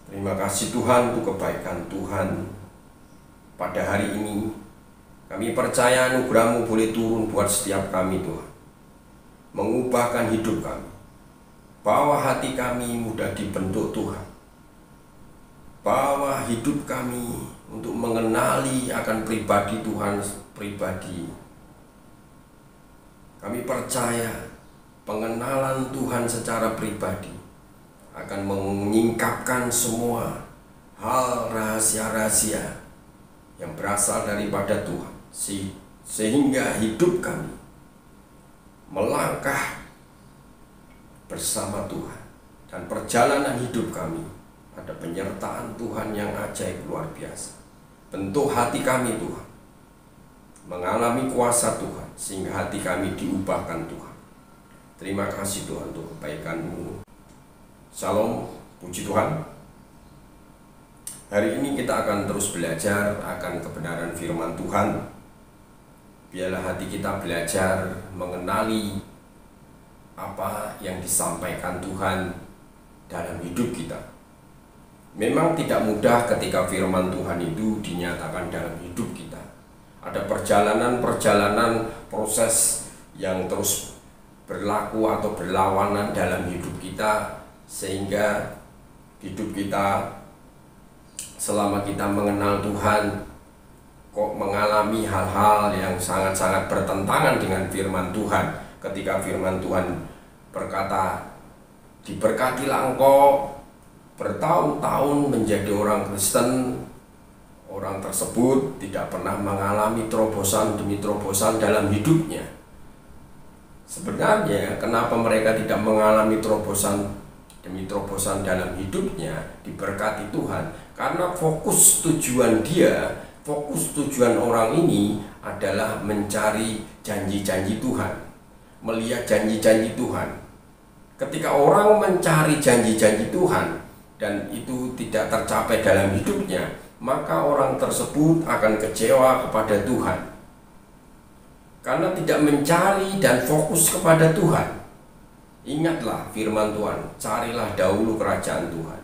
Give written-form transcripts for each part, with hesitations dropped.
Terima kasih Tuhan untuk kebaikan Tuhan pada hari ini. Kami percaya anugerah-Mu boleh turun buat setiap kami Tuhan, mengubahkan hidup kami, bawa hati kami mudah dibentuk Tuhan, bawa hidup kami untuk mengenali akan pribadi Tuhan pribadi. Kami percaya pengenalan Tuhan secara pribadi akan menyingkapkan semua hal rahasia-rahasia yang berasal daripada Tuhan, sehingga hidup kami melangkah bersama Tuhan, dan perjalanan hidup kami ada penyertaan Tuhan yang ajaib luar biasa. Bentuk hati kami Tuhan, mengalami kuasa Tuhan, sehingga hati kami diubahkan Tuhan. Terima kasih Tuhan untuk kebaikan-Mu. Shalom, puji Tuhan. Hari ini kita akan terus belajar akan kebenaran firman Tuhan. Biarlah hati kita belajar mengenali apa yang disampaikan Tuhan dalam hidup kita. Memang tidak mudah ketika firman Tuhan itu dinyatakan dalam hidup kita. Ada perjalanan-perjalanan proses yang terus berlaku atau berlawanan dalam hidup kita, sehingga hidup kita selama kita mengenal Tuhan kok mengalami hal-hal yang sangat-sangat bertentangan dengan firman Tuhan. Ketika firman Tuhan berkata, diberkatilah engkau bertahun-tahun menjadi orang Kristen, orang tersebut tidak pernah mengalami terobosan demi terobosan dalam hidupnya. Sebenarnya kenapa mereka tidak mengalami terobosan demi terobosan dalam hidupnya, diberkati Tuhan? Karena fokus tujuan dia, fokus tujuan orang ini adalah mencari janji-janji Tuhan, melihat janji-janji Tuhan. Ketika orang mencari janji-janji Tuhan dan itu tidak tercapai dalam hidupnya, maka orang tersebut akan kecewa kepada Tuhan, karena tidak mencari dan fokus kepada Tuhan. Ingatlah firman Tuhan, carilah dahulu kerajaan Tuhan,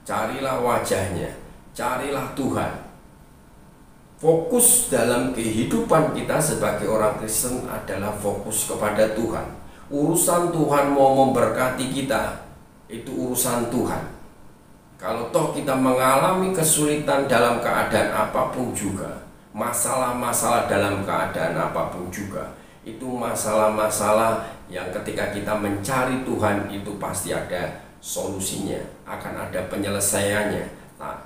carilah wajahnya, carilah Tuhan. Fokus dalam kehidupan kita sebagai orang Kristen adalah fokus kepada Tuhan. Urusan Tuhan mau memberkati kita, itu urusan Tuhan. Kalau toh kita mengalami kesulitan dalam keadaan apapun juga, masalah-masalah dalam keadaan apapun juga, itu masalah-masalah yang ketika kita mencari Tuhan itu pasti ada solusinya, akan ada penyelesaiannya. Nah,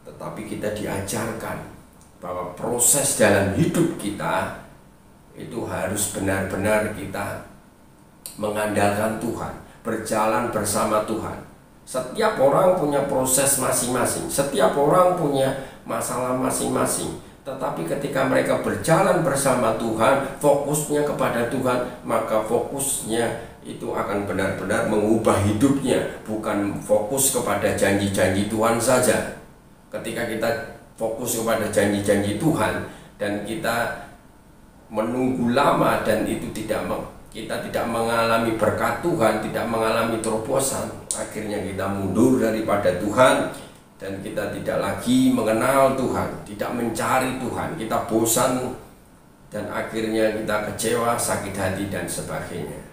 tetapi kita diajarkan bahwa proses dalam hidup kita itu harus benar-benar kita mengandalkan Tuhan, berjalan bersama Tuhan. Setiap orang punya proses masing-masing, setiap orang punya masalah masing-masing. Tetapi ketika mereka berjalan bersama Tuhan, fokusnya kepada Tuhan, maka fokusnya itu akan benar-benar mengubah hidupnya, bukan fokus kepada janji-janji Tuhan saja. Ketika kita fokus kepada janji-janji Tuhan dan kita menunggu lama dan itu kita tidak mengalami berkat Tuhan, tidak mengalami terobosan, akhirnya kita mundur daripada Tuhan. Dan kita tidak lagi mengenal Tuhan, tidak mencari Tuhan, kita bosan, dan akhirnya kita kecewa, sakit hati, dan sebagainya.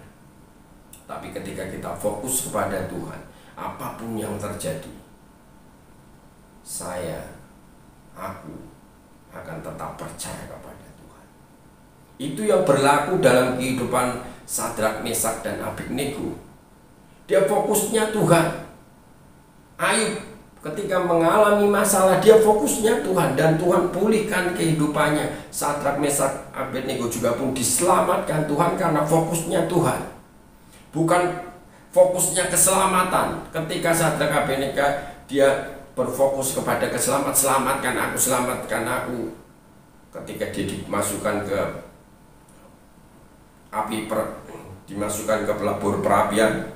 Tapi ketika kita fokus kepada Tuhan, apapun yang terjadi, aku akan tetap percaya kepada Tuhan. Itu yang berlaku dalam kehidupan Sadrak, Mesak, dan Abednego. Dia fokusnya Tuhan. Ayub ketika mengalami masalah, dia fokusnya Tuhan, dan Tuhan pulihkan kehidupannya. Sadrak, Mesak, Abednego juga pun diselamatkan Tuhan karena fokusnya Tuhan, bukan fokusnya keselamatan. Ketika Sadrak, Abednego dia berfokus kepada selamatkan aku. Ketika dia dimasukkan ke dimasukkan ke pelebur perapian,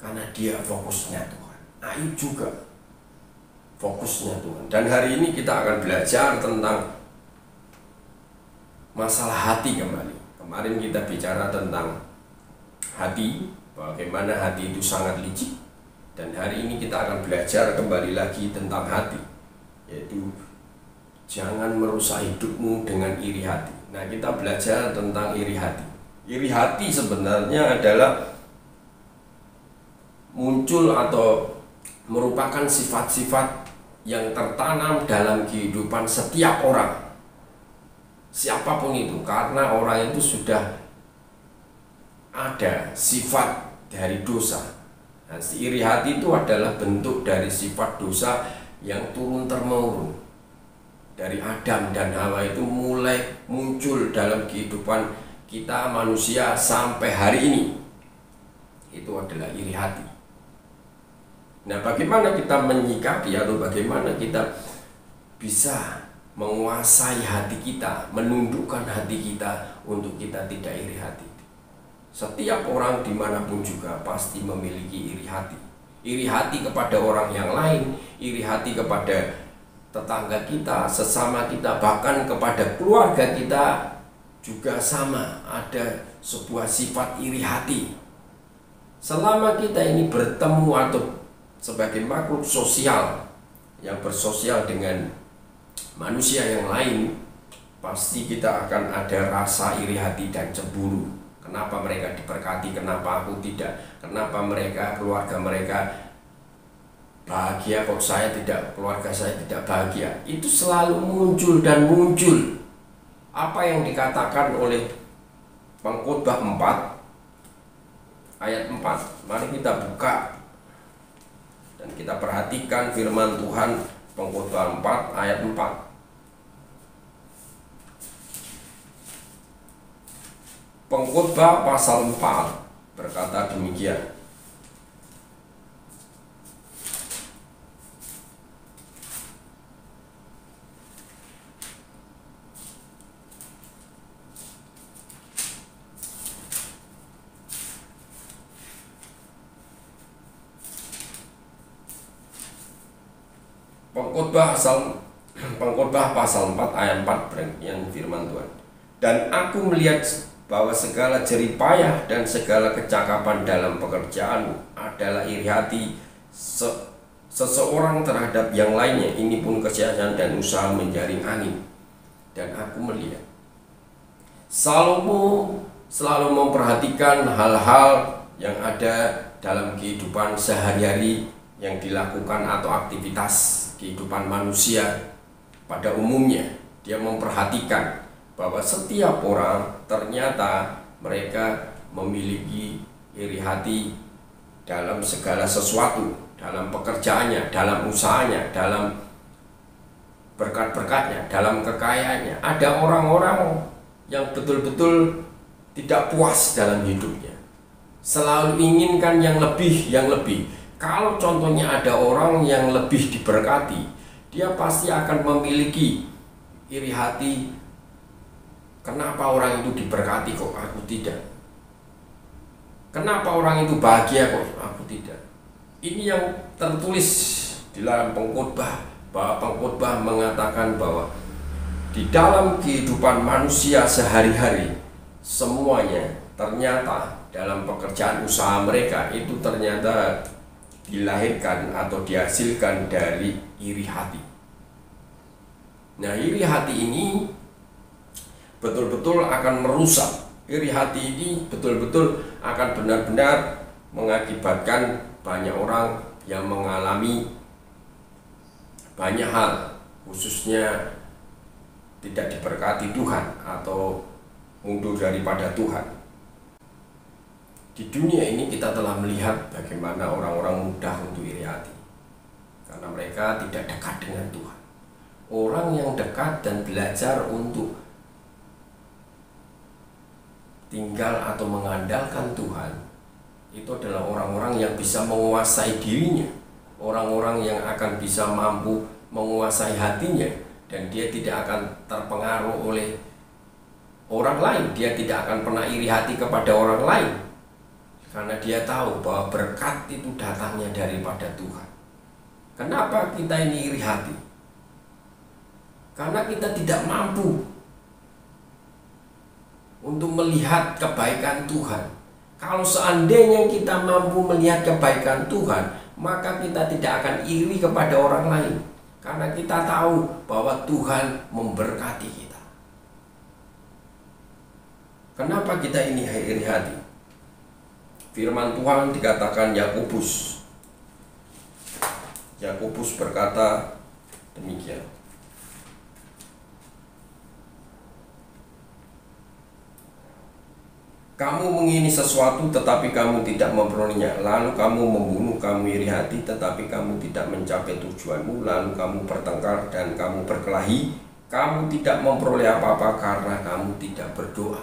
karena dia fokusnya Tuhan. Ayub juga fokusnya Tuhan. Dan hari ini kita akan belajar tentang masalah hati kembali. Kemarin kita bicara tentang hati, bagaimana hati itu sangat licik, Dan hari ini kita akan belajar kembali lagi tentang hati, yaitu jangan merusak hidupmu dengan iri hati. Nah, kita belajar tentang iri hati. Iri hati sebenarnya adalah muncul atau merupakan sifat-sifat yang tertanam dalam kehidupan setiap orang, siapapun itu, karena orang itu sudah ada sifat dari dosa. Nah, si iri hati itu adalah bentuk dari sifat dosa yang turun-temurun dari Adam dan Hawa, itu mulai muncul dalam kehidupan kita manusia sampai hari ini. Itu adalah iri hati. Nah, bagaimana kita menyikapi atau bagaimana kita bisa menguasai hati kita, menundukkan hati kita untuk kita tidak iri hati? Setiap orang dimanapun juga pasti memiliki iri hati. Iri hati kepada orang yang lain, iri hati kepada tetangga kita, sesama kita, bahkan kepada keluarga kita juga sama, ada sebuah sifat iri hati. Selama kita ini bertemu atau sebagai makhluk sosial yang bersosial dengan manusia yang lain, pasti kita akan ada rasa iri hati dan cemburu. Kenapa mereka diberkati, kenapa aku tidak? Kenapa mereka, keluarga mereka bahagia kok saya tidak, keluarga saya tidak bahagia? Itu selalu muncul dan muncul. Apa yang dikatakan oleh Pengkhotbah 4 ayat 4. Mari kita buka dan kita perhatikan firman Tuhan, Pengkhotbah 4 ayat 4. Pengkhotbah pasal 4 berkata demikian. Pengkhotbah pasal 4 ayat 4 yang firman Tuhan. Dan aku melihat bahwa segala jeripayah dan segala kecakapan dalam pekerjaan adalah iri hati seseorang terhadap yang lainnya. Ini pun kesia-siaan dan usaha menjaring angin. Dan aku melihat Salomo selalu memperhatikan hal-hal yang ada dalam kehidupan sehari-hari yang dilakukan atau aktivitas kehidupan manusia pada umumnya. Dia memperhatikan bahwa setiap orang ternyata mereka memiliki iri hati dalam segala sesuatu, dalam pekerjaannya, dalam usahanya, dalam berkat-berkatnya, dalam kekayaannya. Ada orang-orang yang betul-betul tidak puas dalam hidupnya, selalu inginkan yang lebih, yang lebih. Kalau contohnya ada orang yang lebih diberkati, dia pasti akan memiliki iri hati. Kenapa orang itu diberkati kok aku tidak? Kenapa orang itu bahagia kok aku tidak? Ini yang tertulis di dalam Pengkhotbah, bahwa Pengkhotbah mengatakan bahwa di dalam kehidupan manusia sehari-hari, semuanya ternyata dalam pekerjaan usaha mereka itu ternyata dilahirkan atau dihasilkan dari iri hati. Nah, iri hati ini betul-betul akan merusak. Iri hati ini betul-betul akan benar-benar mengakibatkan banyak orang yang mengalami banyak hal, khususnya tidak diberkati Tuhan atau mundur daripada Tuhan. Di dunia ini kita telah melihat bagaimana orang-orang mudah untuk iri hati, karena mereka tidak dekat dengan Tuhan. Orang yang dekat dan belajar untuk tinggal atau mengandalkan Tuhan, itu adalah orang-orang yang bisa menguasai dirinya, orang-orang yang akan bisa mampu menguasai hatinya, dan dia tidak akan terpengaruh oleh orang lain. Dia tidak akan pernah iri hati kepada orang lain, karena dia tahu bahwa berkat itu datangnya daripada Tuhan. Kenapa kita ini iri hati? Karena kita tidak mampu untuk melihat kebaikan Tuhan. Kalau seandainya kita mampu melihat kebaikan Tuhan, maka kita tidak akan iri kepada orang lain, karena kita tahu bahwa Tuhan memberkati kita. Kenapa kita ini iri hati? Firman Tuhan dikatakan Yakobus berkata demikian. Kamu mengingini sesuatu tetapi kamu tidak memperolehnya, lalu kamu membunuh, kamu iri hati tetapi kamu tidak mencapai tujuanmu, lalu kamu bertengkar dan kamu berkelahi, kamu tidak memperoleh apa-apa karena kamu tidak berdoa.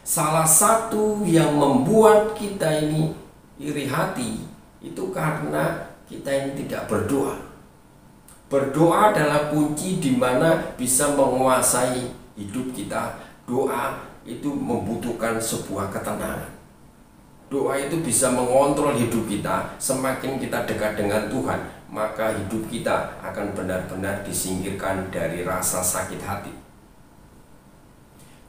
Salah satu yang membuat kita ini iri hati itu karena kita ini tidak berdoa. Berdoa adalah kunci di mana bisa menguasai hidup kita. Doa itu membutuhkan sebuah ketenangan. Doa itu bisa mengontrol hidup kita. Semakin kita dekat dengan Tuhan, maka hidup kita akan benar-benar disingkirkan dari rasa sakit hati.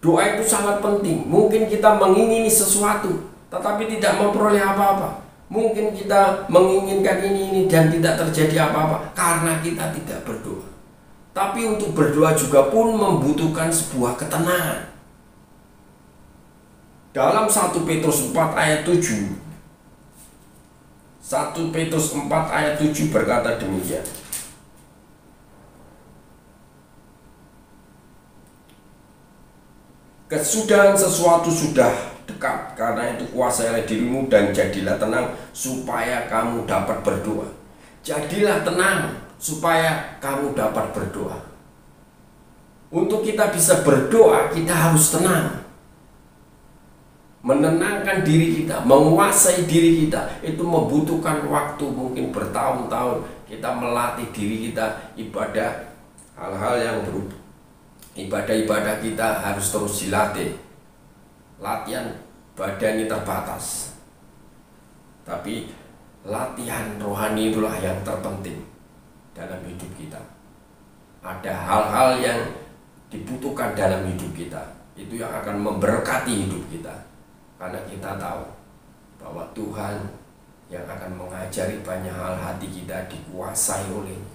Doa itu sangat penting. Mungkin kita mengingini sesuatu tetapi tidak memperoleh apa-apa. Mungkin kita menginginkan ini dan tidak terjadi apa-apa karena kita tidak berdoa. Tapi untuk berdoa juga pun membutuhkan sebuah ketenangan. Dalam 1 Petrus 4 ayat 7, 1 Petrus 4 ayat 7 berkata demikian. Kesudahan sesuatu sudah dekat, karena itu kuasailah dirimu dan jadilah tenang supaya kamu dapat berdoa. Jadilah tenang supaya kamu dapat berdoa. Untuk kita bisa berdoa, kita harus tenang. Menenangkan diri kita, menguasai diri kita, itu membutuhkan waktu, mungkin bertahun-tahun. Kita melatih diri kita ibadah, hal-hal yang berubah. Ibadah-ibadah kita harus terus dilatih. Latihan badani terbatas, tapi latihan rohani itulah yang terpenting dalam hidup kita. Ada hal-hal yang dibutuhkan dalam hidup kita, itu yang akan memberkati hidup kita. Karena kita tahu bahwa Tuhan yang akan mengajari banyak hal, hati kita dikuasai oleh-Nya.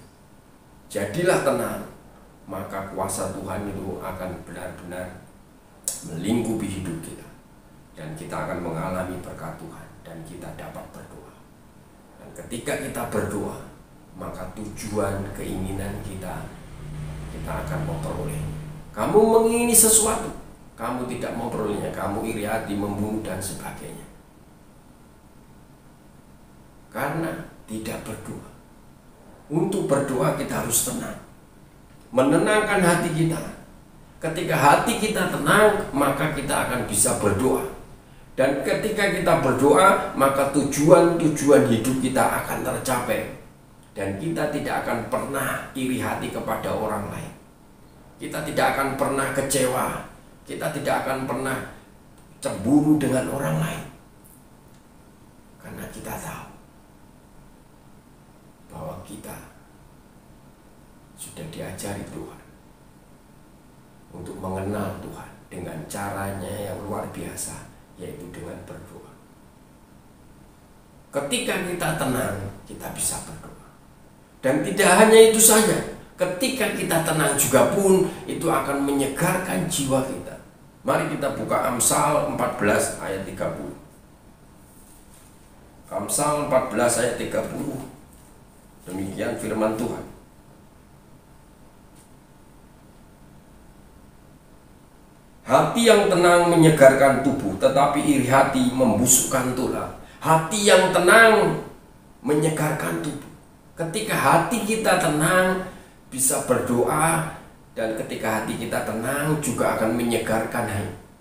Jadilah tenang, maka kuasa Tuhan itu akan benar-benar melingkupi hidup kita, dan kita akan mengalami berkat Tuhan, dan kita dapat berdoa. Dan ketika kita berdoa, maka tujuan keinginan kita akan memperoleh. Kamu mengingini sesuatu, kamu tidak memperolehnya, kamu iri hati, membunuh dan sebagainya, karena tidak berdoa. Untuk berdoa kita harus tenang, menenangkan hati kita. Ketika hati kita tenang, maka kita akan bisa berdoa. Dan ketika kita berdoa, maka tujuan-tujuan hidup kita akan tercapai. Dan kita tidak akan pernah iri hati kepada orang lain. Kita tidak akan pernah kecewa. Kita tidak akan pernah cemburu dengan orang lain. Karena kita tahu bahwa kita sudah diajari Tuhan untuk mengenal Tuhan dengan caranya yang luar biasa, yaitu dengan berdoa. Ketika kita tenang, kita bisa berdoa. Dan tidak hanya itu saja, ketika kita tenang juga pun itu akan menyegarkan jiwa kita. Mari kita buka Amsal 14 ayat 30. Amsal 14 ayat 30. Demikian firman Tuhan. Hati yang tenang menyegarkan tubuh, tetapi iri hati membusukkan tulang. Hati yang tenang menyegarkan tubuh. Ketika hati kita tenang, bisa berdoa, dan ketika hati kita tenang juga akan menyegarkan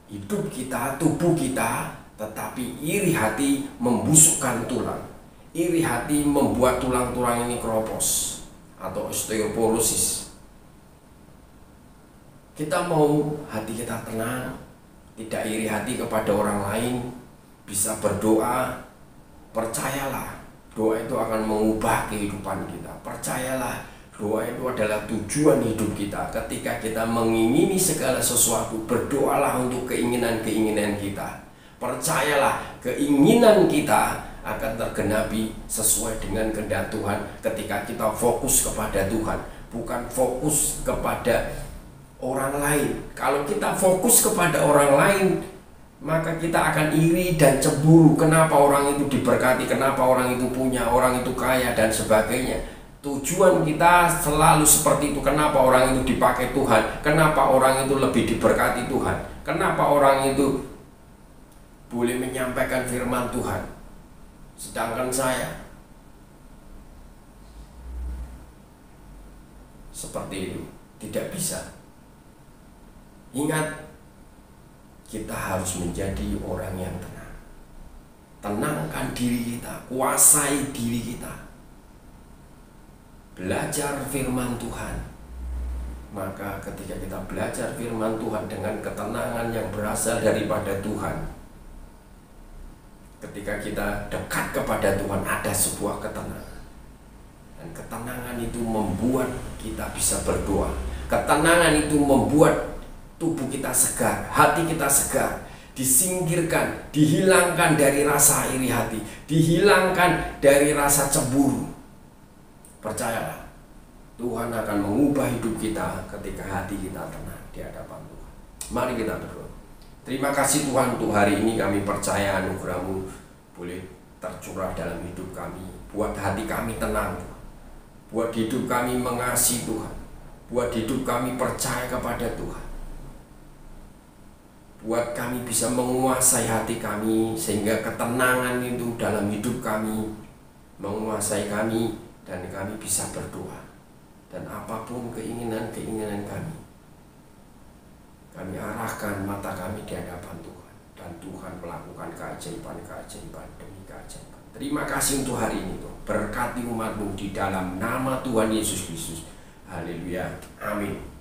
hidup kita, tubuh kita. Tetapi iri hati membusukkan tulang. Iri hati membuat tulang-tulang ini keropos atau osteoporosis. Kita mau hati kita tenang, tidak iri hati kepada orang lain, bisa berdoa. Percayalah, doa itu akan mengubah kehidupan kita. Percayalah, doa itu adalah tujuan hidup kita. Ketika kita mengingini segala sesuatu, berdoalah untuk keinginan-keinginan kita. Percayalah, keinginan kita akan tergenapi sesuai dengan kehendak Tuhan ketika kita fokus kepada Tuhan, bukan fokus kepada orang lain. Kalau kita fokus kepada orang lain, maka kita akan iri dan cemburu. Kenapa orang itu diberkati, kenapa orang itu punya, orang itu kaya, dan sebagainya. Tujuan kita selalu seperti itu. Kenapa orang itu dipakai Tuhan, kenapa orang itu lebih diberkati Tuhan, kenapa orang itu boleh menyampaikan firman Tuhan, sedangkan saya seperti itu. Tidak bisa. Ingat, kita harus menjadi orang yang tenang. Tenangkan diri kita, kuasai diri kita. Belajar firman Tuhan. Maka ketika kita belajar firman Tuhan dengan ketenangan yang berasal daripada Tuhan, ketika kita dekat kepada Tuhan, ada sebuah ketenangan. Dan ketenangan itu membuat kita bisa berdoa. Ketenangan itu membuat tubuh kita segar, hati kita segar, disingkirkan, dihilangkan dari rasa iri hati, dihilangkan dari rasa cemburu. Percayalah, Tuhan akan mengubah hidup kita ketika hati kita tenang di hadapan Tuhan. Mari kita berdoa. Terima kasih Tuhan, untuk hari ini kami percaya anugerah-Mu boleh tercurah dalam hidup kami. Buat hati kami tenang, buat hidup kami mengasihi Tuhan, buat hidup kami percaya kepada Tuhan, buat kami bisa menguasai hati kami, sehingga ketenangan itu dalam hidup kami menguasai kami, dan kami bisa berdoa. Dan apapun keinginan-keinginan kami arahkan mata kami di hadapan Tuhan, dan Tuhan melakukan keajaiban-keajaiban demi keajaiban. Terima kasih untuk hari ini Tuhan. Berkati umat-Mu di dalam nama Tuhan Yesus Kristus. Haleluya. Amin.